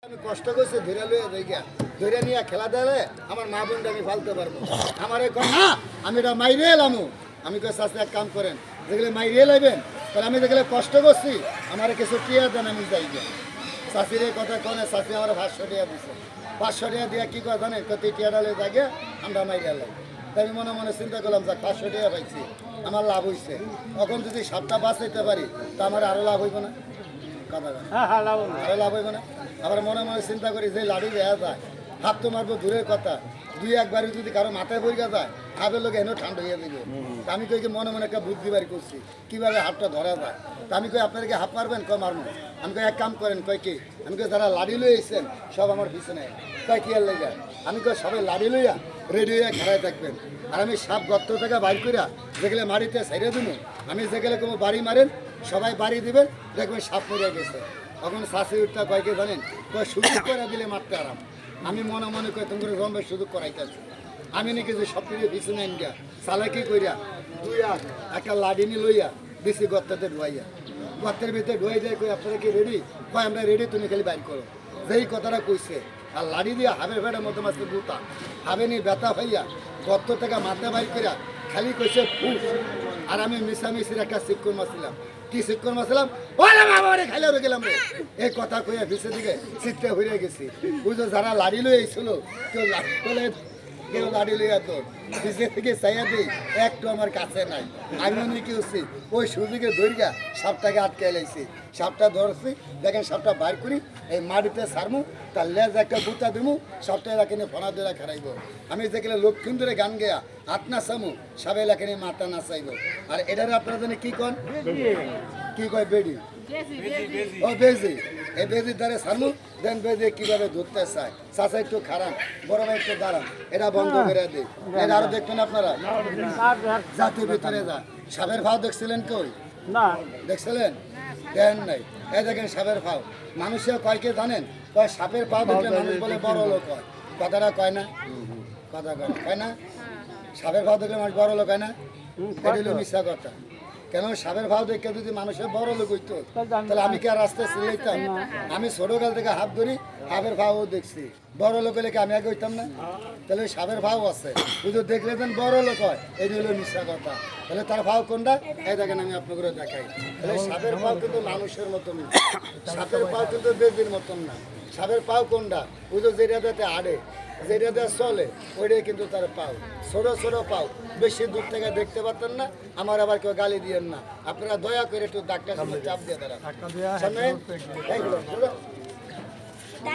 আমি কষ্ট করছি ধরে লইয়া যাইগা ধরে নিয়ে খেলা দিলে আমার মা বোনটা আমি ফালতে পারবো আমার এখন না আমি এটা মাইরে এলামু আমি কই চাষে এক কাম করেন যেগুলো মাইরে লাইবেন তাহলে আমি যেগুলো কষ্ট করছি আমার কিছু টিয়া দেন আমি যাইগা চাষির এই কথা কনে চাষি আমার 500 টাকা দিছে 500 টাকা দিয়ে কি কথা জানেন কত টিয়া ডালে জাগে আমরা মাইরে এলাম তাই আমি মনে মনে চিন্তা করলাম যে 500 টাকা পাইছি আমার লাভ হয়েছে এখন যদি সাপটা বাঁচাইতে পারি তা আমার আরও লাভ হইব না কথা আরও লাভ হইব না আবার মনে মনে চিন্তা করি যে লাড়ি দেওয়া যায় হাত তো মারবো দূরের কথা দুই একবারই যদি কারো মাথায় পড়িয়া যায় হাতের লোক এনে ঠান্ডা হইয়া দিবে তা আমি কই মনে মনে একটা বুদ্ধি বাড়ি করছি কীভাবে হাতটা ধরা যায় তা আমি কই আপনাদেরকে হাত মারবেন কয় মারবো আমি কই এক কাম করেন কয় কি আমি কই যারা লাড়ি লই এসেছেন সব আমার পিছনে কয় কি আর লেগে আমি কই সবাই লাড়ি লইয়া রেডি হইয়া খেলায় থাকবেন আর আমি সাপ গর্ত থেকে বাইর করিয়া যেগুলো মাটিতে সাইড়ে দিব আমি যেগুলো কোনো বাড়ি মারেন সবাই বাড়ি দিবেন দেখবেন সাপ মরিয়া গেছে তখন শাশি উঠটা কয়েকে জানেন কয় সুযোগ করে দিলে মারতে আরাম আমি মনে মনে করি তোমার জন্মের সুযোগ করাইতেছি আমি নাকি যে সব কিছু পিছনে আনগা চালাকি করিয়া দুইয়া একটা লাডিনি লইয়া বেশি গর্ততে ঢুয়াইয়া গর্তের ভিতরে ঢুয়াই যায় কই আপনারা কি রেডি কয় আমরা রেডি তুমি খালি বাইর করো যেই কথাটা কইছে আর লাড়ি দিয়া হাবের ফেটার মতো মাছকে গুতা হাবে নি ব্যথা হইয়া গর্ত থেকে মাথা বাইর করিয়া খালি কইছে ফুস আর আমি মিশামিশির একটা শিক্ষণ মাছিলাম কি শিক্ষণ মাছিলাম ওরে বাবা রে খাইলে ওরে গেলাম রে এই কথা কইয়া পিছের দিকে চিত্তে হইয়া গেছি বুঝো যারা লাড়ি লই আইছিল কেউ লাড়ি লইয়া তোর পিছের থেকে চাইয়া দিই একটু আমার কাছে নাই আমি মনে কি হচ্ছি ওই সুযোগে ধরিয়া সাপটাকে আটকে লাইছি সাপটা ধরছি দেখেন সাপটা বাইর করি এই মাটিতে সারমু তার লেজ একটা গুতা দিমু সাপটা এলাকানে ফোনা ধরে খারাইব আমি যেখানে লক্ষ্মণ ধরে গান গেয়া হাত নাচামু সব এলাকানে মাথা নাচাইব আর এটার আপনার জন্য কি কন কি কয় বেডি ও বেজি এই বেজির দ্বারা সারমু দেন বেজি কিভাবে ধরতে চায় চাষা একটু খারাপ বড় ভাই একটু দাঁড়ান এটা বন্ধ করে দিই এটা আরো দেখবেন আপনারা জাতির ভিতরে যা সাপের ভাও দেখছিলেন কই না দেখছিলেন দেন নাই এই দেখেন সাপের ভাও মানুষের কয়কে জানেন কয় সাপের পাও দেখলে মানুষ বলে বড় লোক হয় কথাটা কয় না কথা কয় না সাপের ভাও দেখলে মানুষ বড় লোক হয় না এটা হলো মিথ্যা কথা কেন সাপের ভাও দেখে যদি মানুষের বড় লোক হইতো তাহলে আমি কি আর রাস্তায় চিল্লাইতাম আমি ছোটকাল থেকে হাত ধরি সাপের ভাও দেখছি বড় লোক হলে কি আমি আগে হইতাম না তাহলে সাপের ভাও আছে শুধু দেখলে যেন বড় লোক হয় এটি হলো মিথ্যা কথা তাহলে তার ভাও কোনটা এই দেখেন আমি আপনাকে দেখাই তাহলে সাপের ভাও কিন্তু মানুষের মতন না সাপের পাও কিন্তু বেদির মতন না সাপের পাও কোনটা বুঝো যেটাতে আড়ে যেটাতে চলে ওইটাই কিন্তু তার পাও ছোট ছোট পাও বেশি দূর থেকে দেখতে পারতেন না আমার আবার কেউ গালি দিয়েন না আপনারা দয়া করে একটু ডাক্তার সামনে চাপ দিয়ে দাঁড়ান সামনে